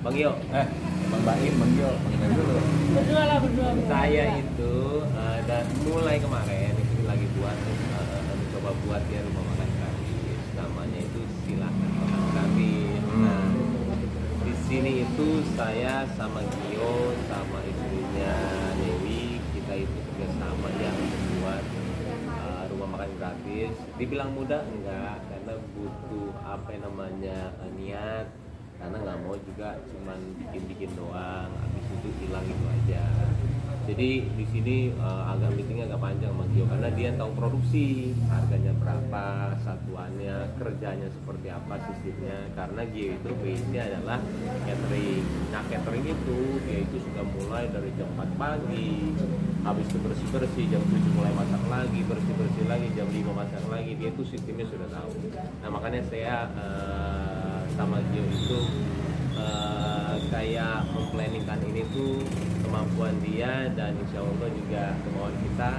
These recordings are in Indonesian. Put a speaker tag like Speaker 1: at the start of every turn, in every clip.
Speaker 1: Bang Yo.
Speaker 2: Bang Baim, Bang Yo, panggilin dulu.
Speaker 3: Berdua lah, berdua.
Speaker 1: Saya itu dan mulai kemarin itu lagi mencoba buat ya rumah makan gratis. Namanya itu Silakan Makan Gratis. Nah, di sini itu saya sama Gio sama istrinya Dewi, kita itu kerjasama yang membuat rumah makan gratis. Dibilang mudah enggak, karena butuh apa yang namanya niat, karena nggak mau juga cuman bikin doang, habis itu hilang itu aja. Jadi di sini agak meetingnya agak panjang sama Gio, karena dia tahu produksi, harganya berapa, satuannya, kerjanya seperti apa sistemnya. Karena Gio itu base-nya adalah catering. Nah catering itu dia itu sudah mulai dari jam 4 pagi, habis itu bersih-bersih, jam 7 mulai masak lagi, bersih-bersih lagi, jam 5 masak lagi. Dia itu sistemnya sudah tahu. Nah makanya saya sama Gio itu kayak memplanningkan ini tuh kemampuan dia, dan insya Allah juga kemauan kita.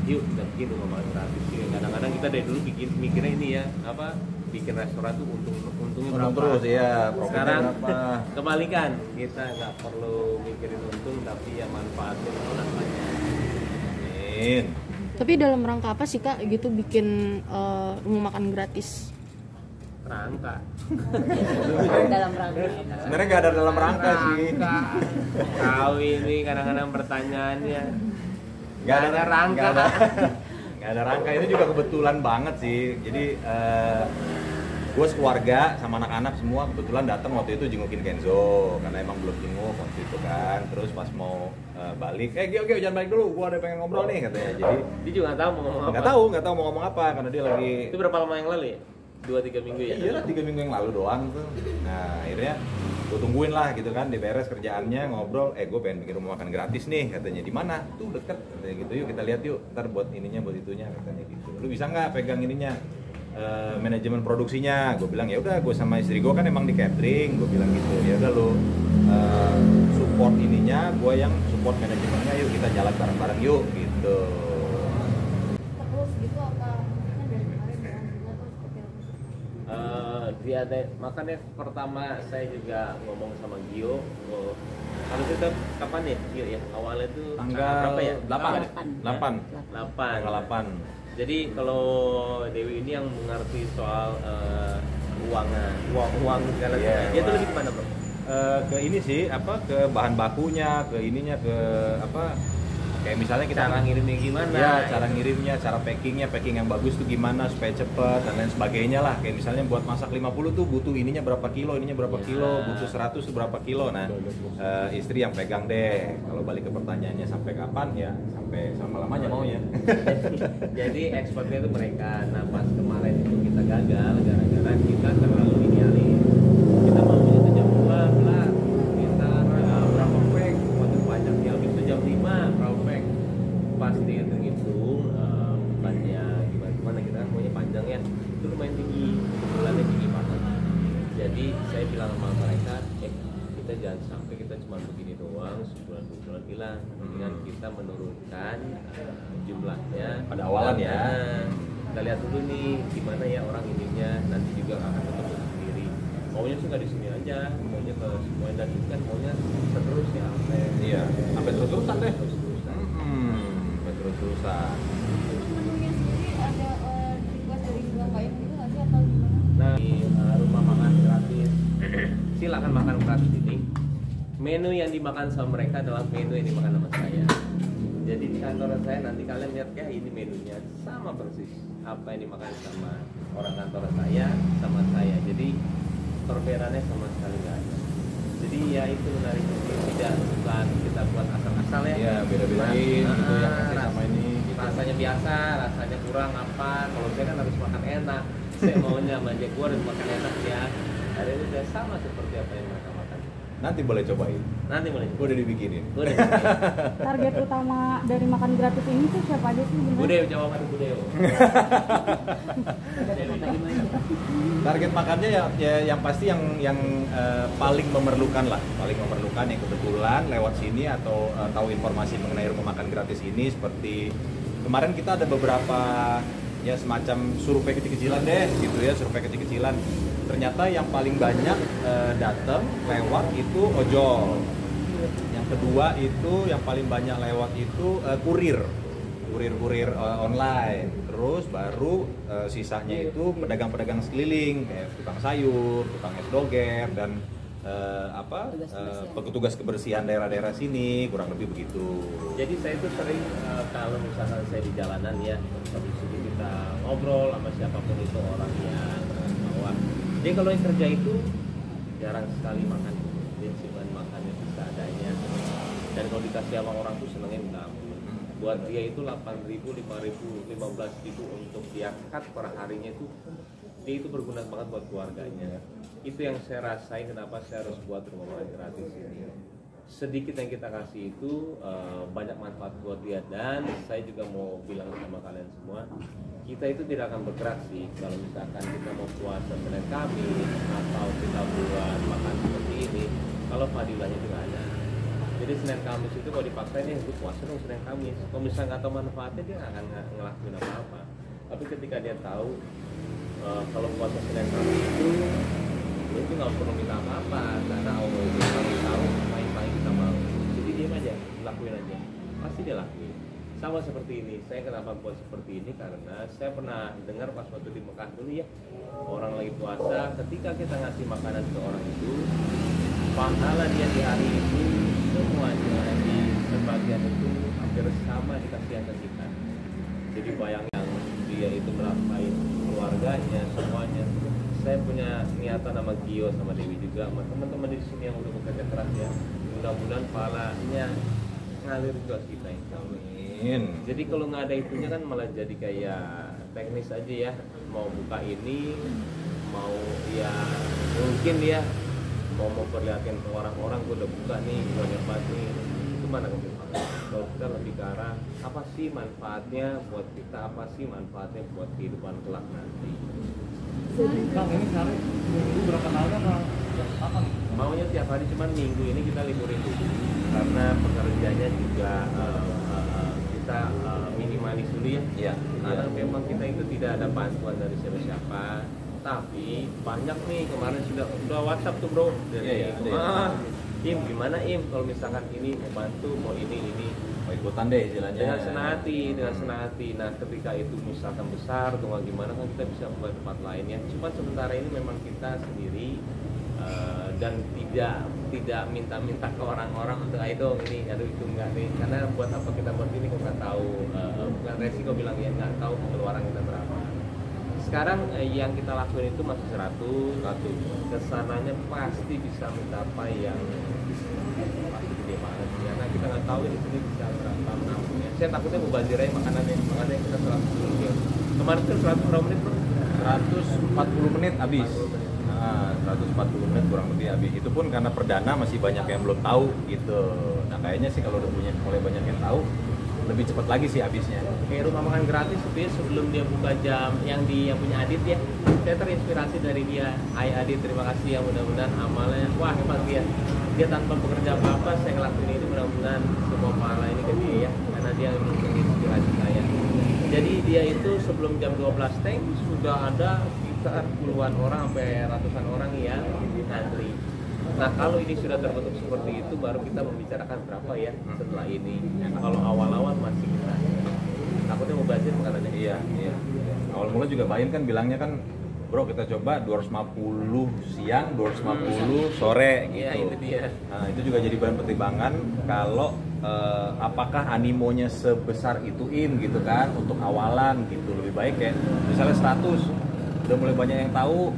Speaker 1: Yuk kita bikin rumah makan gratis. Kadang-kadang kita dari dulu mikirnya ini ya, apa, bikin restoran tuh untungnya berapa
Speaker 2: terus ya,
Speaker 1: sekarang
Speaker 2: berapa.
Speaker 1: kebalikan, kita nggak perlu mikirin untung tapi ya manfaatnya orang banyak.
Speaker 2: Amin.
Speaker 3: Tapi dalam rangka apa sih Kak gitu bikin rumah makan gratis?
Speaker 1: Rangka
Speaker 4: Dalam rangka.
Speaker 2: Sebenarnya nggak ada dalam rangka sih.
Speaker 1: Kau ini kadang-kadang pertanyaannya
Speaker 2: Nggak ada
Speaker 1: rangka.
Speaker 2: Nggak ada rangka, itu juga kebetulan banget sih. Jadi gue sekeluarga sama anak-anak semua kebetulan datang waktu itu jengukin Kenzo, karena emang belum jenguk waktu itu kan. Terus pas mau balik, Gio jangan balik dulu, gue ada pengen ngobrol nih katanya. Jadi
Speaker 1: Dia juga nggak tahu mau ngomong apa.
Speaker 2: nggak tahu mau ngomong apa, karena dia lagi.
Speaker 1: Itu berapa lama yang lalu ya? 2-3 minggu ya?
Speaker 2: Iya lah, 3 minggu yang lalu doang tuh. Nah akhirnya gue tungguin lah gitu kan, diberes kerjaannya, ngobrol, gue pengen bikin rumah makan gratis nih katanya. Di mana? Tuh deket katanya gitu, yuk kita lihat yuk, ntar buat ininya buat itunya katanya gitu. Lu bisa nggak pegang ininya, manajemen produksinya? Gue bilang ya udah, gue sama istri gue kan emang di catering, gue bilang gitu. Ya udah lu support ininya, gue yang support manajemennya, yuk kita jalan bareng-bareng yuk gitu.
Speaker 4: Terus gitu apa? Kan dari kemarin ya, atau seperti apa?
Speaker 1: Dia ada, makanya pertama saya juga ngomong sama Gio, kalau kita kapan ya Gio ya? Awalnya tuh
Speaker 2: Tanggal
Speaker 1: berapa ya?
Speaker 2: 8.
Speaker 1: 8.
Speaker 2: Tanggal 8.
Speaker 1: Jadi kalau Dewi ini yang mengerti soal uang segala
Speaker 2: Yeah,
Speaker 1: dia tuh
Speaker 2: uang.
Speaker 1: lebih kemana bro?
Speaker 2: Ke ini sih, ke bahan bakunya, ke ininya, ke kayak misalnya kita
Speaker 1: Cara ngirimnya gimana?
Speaker 2: ya, cara ngirimnya, cara packingnya, packing yang bagus tuh gimana supaya cepet dan lain sebagainya lah. Kayak misalnya buat masak 50 tuh butuh ininya berapa kilo, ininya berapa kilo, butuh 100 tuh berapa kilo. Nah istri yang pegang deh. Kalau balik ke pertanyaannya sampai kapan, ya sampai selama-lamanya maunya.
Speaker 1: Jadi ekspornya itu mereka. Nah pas kemarin itu kita gagal gara-gara kita terlalu linearis. Kita mau itu jam 2 lah, kita berapa pack, waktu pajaknya habis itu jam 5 berapa pack. Pas dihitung-hitung bukannya gimana kita kan maunya panjang ya, itu lumayan tinggi, bulannya tinggi banget. Jadi saya bilang sama mereka, kita jangan sampai kita cuma begini doang, sebulan 2 bulan hilang. Dengan kita menurunkan jumlahnya
Speaker 2: Pada awalan ya.
Speaker 1: Kita lihat dulu nih gimana ya orang ininya, nanti juga akan ketemu sendiri. Maunya sih nggak di sini aja, maunya ke semuanya, dan itu kan maunya terus ya
Speaker 2: Iya, sampai terus-terusan deh.
Speaker 1: terus-terusan.
Speaker 2: Sampai terus-terusan.
Speaker 4: Menunya sendiri ada request dari Bang Baim gitu nggak sih atau gimana?
Speaker 1: Nah, di rumah makan gratis Silakan Makan Gratis ini, menu yang dimakan sama mereka adalah menu yang dimakan sama saya. Jadi di kantor saya nanti kalian lihat ya, ini menunya sama persis apa yang dimakan sama orang kantor saya sama saya. Jadi perbedaannya sama sekali nggak ada. Jadi ya itu menarik, tidak bukan kita buat asal-asal ya.
Speaker 2: Iya, beda-bedain gitu yang kasih
Speaker 1: ras-
Speaker 2: sama ini gitu.
Speaker 1: Rasanya biasa, rasanya kurang apa. Kalau saya kan harus makan enak. Saya maunya sama dia, gua harus makan enak ya. Hari ini udah sama seperti apa yang mereka makan.
Speaker 2: Nanti boleh cobain.
Speaker 1: Nanti mulai.
Speaker 2: Gue udah dibikinin.
Speaker 1: Gue deh.
Speaker 5: Target utama dari makan gratis ini tuh siapa aja sih
Speaker 1: Gue
Speaker 5: sebenarnya?
Speaker 1: deh jawaban gue deh.
Speaker 2: Target makannya ya yang pasti yang paling memerlukan lah, paling memerlukan yang kebetulan lewat sini atau tahu informasi mengenai rumah makan gratis ini. Seperti kemarin kita ada beberapa ya semacam survei kecil-kecilan deh gitu ya, survei kecil-kecilan ternyata yang paling banyak datang lewat itu ojol. Yang kedua itu yang paling banyak lewat itu kurir online. Terus baru sisanya itu pedagang-pedagang sekeliling kayak tukang sayur, tukang es doger dan petugas kebersihan daerah-daerah sini, kurang lebih begitu.
Speaker 1: Jadi saya itu sering kalau misalkan saya di jalanan ya, habis itu kita ngobrol sama siapapun itu orangnya bawah. Jadi kalau yang kerja itu jarang sekali makan, dia cuma makannya seadanya. Dan kalau dikasih sama orang tuh senengnya minta ampun. Buat dia itu 8.000, 5.000, 15.000 untuk dia cut per harinya itu, dia itu berguna banget buat keluarganya. Itu yang saya rasain kenapa saya harus buat rumah makan gratis ini. Sedikit yang kita kasih itu banyak manfaat buat dia. Dan saya juga mau bilang sama kalian semua, kita itu tidak akan bergerak sih kalau misalkan kita mau puasa Senin Kamis atau kita buat makan seperti ini kalau fadilahnya juga ada. Jadi Senin Kamis itu kalau dipaksain ya itu puasa dong Senin Kamis. Kalau misalnya nggak tahu manfaatnya dia nggak akan ngelakuin apa-apa. Tapi ketika dia tahu kalau puasa Senin Kamis itu itu nggak perlu minta apa-apa karena Allah itu kami tahu apa yang paling kita mau. Jadi diam aja, lakuin aja, pasti dia lakuin. Sama seperti ini, saya kenapa buat seperti ini karena saya pernah dengar pas waktu di Mekah dulu ya, orang lagi puasa, ketika kita ngasih makanan ke orang itu, pahala dia di hari itu semuanya di sebagian itu hampir sama dikasih yang ke kita. Jadi bayangin dia itu merasain keluarganya semuanya. Saya punya niatan sama Gio sama Dewi juga sama teman-teman di sini yang udah bekerja keras ya. Mudah-mudahan pahalanya ngalir juga kita insya Allah. Jadi kalau nggak ada itunya kan malah jadi kayak teknis aja ya. Mau buka ini, mau ya mungkin ya mau perlihatkan ke orang-orang gue udah buka nih, gue nyoba nih. Itu mana kebetulan? Kalau kita lebih ke arah apa sih manfaatnya buat kita, apa sih manfaatnya buat kehidupan kelak nanti.
Speaker 6: Bang, ini sehari minggu berapa kali apa?
Speaker 1: Maunya tiap hari, cuman minggu ini kita liburin dulu karena pekerjaannya juga kita minimalis dulu ya.
Speaker 2: Iya.
Speaker 1: Karena memang kita itu tidak ada bantuan dari siapa-siapa. Tapi banyak nih kemarin sudah WhatsApp tuh bro dari Im gimana Im kalau misalkan ini mau bantu mau ini
Speaker 2: mau ikutan deh istilahnya
Speaker 1: dengan senang hati. Nah ketika itu misalkan besar atau gimana kan kita bisa buat tempat lain ya. Cuma sementara ini memang kita sendiri dan tidak minta ke orang-orang untuk ayo ini aduh itu enggak nih karena buat apa kita buat ini kita nggak tahu bukan resiko bilang ya nggak tahu pengeluaran kita berapa. Sekarang yang kita lakuin itu masih 100 kesananya pasti bisa mencapai yang pasti gede banget karena kita nggak tahu di sini bisa berapa menampungnya. Saya takutnya mau banjirnya makanya kita 100 dulu ya. Kemarin tuh 100 berapa menit bro?
Speaker 2: 140 menit habis. 140 menit kurang lebih habis. Itu pun karena perdana masih banyak yang belum tahu gitu. Nah kayaknya sih kalau udah mulai banyak yang tahu lebih cepat lagi sih habisnya.
Speaker 1: Kayak rumah makan gratis sebenarnya sebelum dia buka jam yang punya Adit ya. Saya terinspirasi dari dia. Hai Adit, terima kasih ya mudah-mudahan amalnya wah hebat dia. Dia tanpa bekerja apa-apa saya ngelakuin ini mudah-mudahan semua pahala ini ke dia ya karena dia menginspirasi saya. Jadi dia itu sebelum jam 12 tank sudah ada sekitar puluhan orang sampai ratusan orang yang ngantri. Nah kalau ini sudah terbentuk seperti itu baru kita membicarakan berapa ya setelah ini. Kalau awal-awal masih kita takutnya mau bazir bukan ada.
Speaker 2: Iya. Awal mula juga Baim kan bilangnya kan bro kita coba 250 siang, 250 sore gitu.
Speaker 1: Iya itu dia.
Speaker 2: Nah itu juga jadi bahan pertimbangan kalau apakah animonya sebesar itu gitu kan untuk awalan gitu. Lebih baik ya misalnya 100 udah mulai banyak yang tahu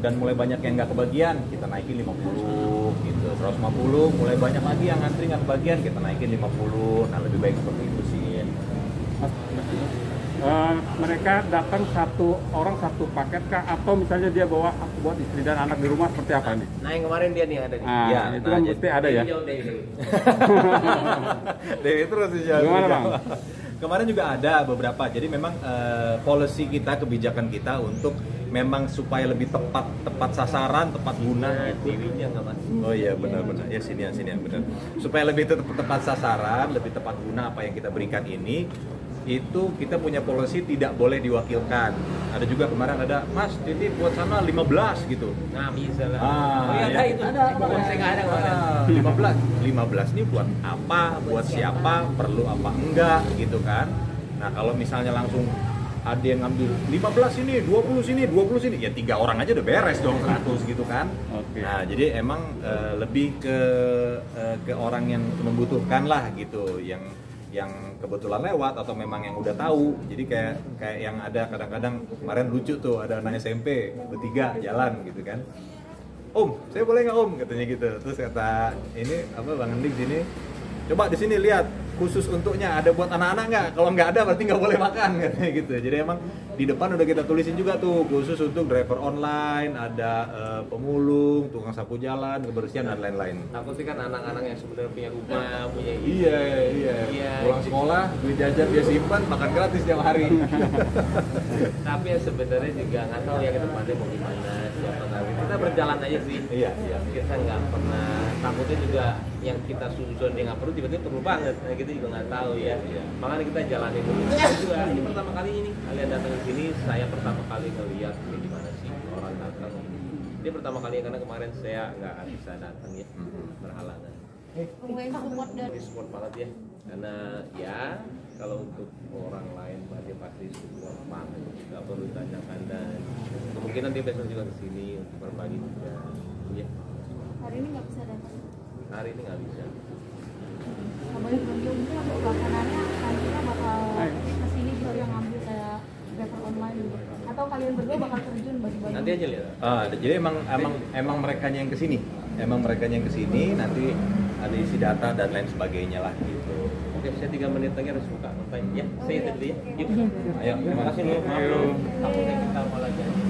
Speaker 2: dan mulai banyak yang nggak kebagian kita naikin 50 gitu. 150 mulai banyak lagi yang ngantri nggak kebagian kita naikin 50. Nah lebih baik seperti itu sih.
Speaker 6: Mereka datang satu orang satu paket kah atau misalnya dia bawa buat istri dan anak di rumah seperti apa nih?
Speaker 1: Nah yang kemarin dia nih ada nih.
Speaker 2: Ya,
Speaker 6: itu kan mesti ada ya.
Speaker 2: Dewi terus sih.
Speaker 6: Gimana bang?
Speaker 2: Kemarin juga ada beberapa. Jadi memang policy kita, kebijakan kita untuk memang supaya lebih tepat sasaran, tepat guna.
Speaker 1: Dewinya nggak masuk.
Speaker 2: Oh iya benar-benar. Ya sini benar. Supaya lebih tepat sasaran, lebih tepat guna apa yang kita berikan ini. itu kita punya policy tidak boleh diwakilkan. Ada juga kemarin ada, Mas titip buat sana 15 gitu.
Speaker 1: Nah bisa lah.
Speaker 2: Ah,
Speaker 1: oh iya
Speaker 2: ya.
Speaker 1: ada itu.
Speaker 2: Ada.
Speaker 1: Saya nggak ada kemarin.
Speaker 2: 15 ini buat apa, buat siapa, perlu apa enggak gitu kan. Nah kalau misalnya langsung ada yang ngambil 15 sini, 20 sini, 20 sini, ya 3 orang aja udah beres dong 100 gitu kan.
Speaker 6: Oke.
Speaker 2: Nah jadi emang lebih ke orang yang membutuhkan lah gitu, yang kebetulan lewat atau memang yang udah tahu. Jadi kayak yang ada kadang-kadang kemarin lucu tuh, ada anak SMP bertiga jalan gitu kan. Om, saya boleh nggak Om? Katanya gitu. Terus kata ini apa Bang Endik sini, coba di sini lihat khusus untuknya ada buat anak-anak nggak? Kalau nggak ada berarti nggak boleh makan katanya gitu. Jadi emang di depan udah kita tulisin juga tuh khusus untuk driver online, ada pemulung, tukang sapu jalan, kebersihan dan lain-lain.
Speaker 1: Takutnya kan anak-anak yang sebenarnya punya rumah, punya
Speaker 2: Iya. Pulang sekolah, duit jajan dia simpan, makan gratis tiap hari.
Speaker 1: Tapi ya sebenarnya juga nggak tahu ya ke depannya mau gimana, siapa tahu. Kita berjalan aja sih.
Speaker 2: Iya.
Speaker 1: Kita nggak pernah, takutnya juga yang kita susun dia nggak perlu tiba-tiba perlu banget. Nah kita juga nggak tahu ya. Makanya kita jalanin dulu. Juga ini pertama kali ini kalian datang ke sini, saya pertama kali ngeliat kayak gimana sih orang datang. Dia pertama kali karena kemarin saya nggak bisa datang ya, berhalangan.
Speaker 4: Pokoknya support dari
Speaker 1: Support banget ya, karena ya kalau untuk orang lain dia pasti support banget, nggak perlu tanyakan dan kemungkinan dia besok juga kesini untuk berbagi juga. Ya
Speaker 4: hari ini nggak bisa datang.
Speaker 1: hari ini nggak bisa.
Speaker 5: Kabarnya belum mungkin untuk pelaksanaannya nantinya bakal kesini gitu yang ngambil kayak driver online gitu. Atau kalian berdua bakal terjun bagi-bagi?
Speaker 1: Nanti aja lihat.
Speaker 2: Jadi emang mereka yang kesini, nanti ada isi data dan lain sebagainya lah gitu.
Speaker 1: Oke, saya 3 menit lagi harus buka. Ya, saya itu dulu ya. Yuk.
Speaker 2: Ayo,
Speaker 1: Terima kasih loh. Maaf loh. Takutnya kita malah jadi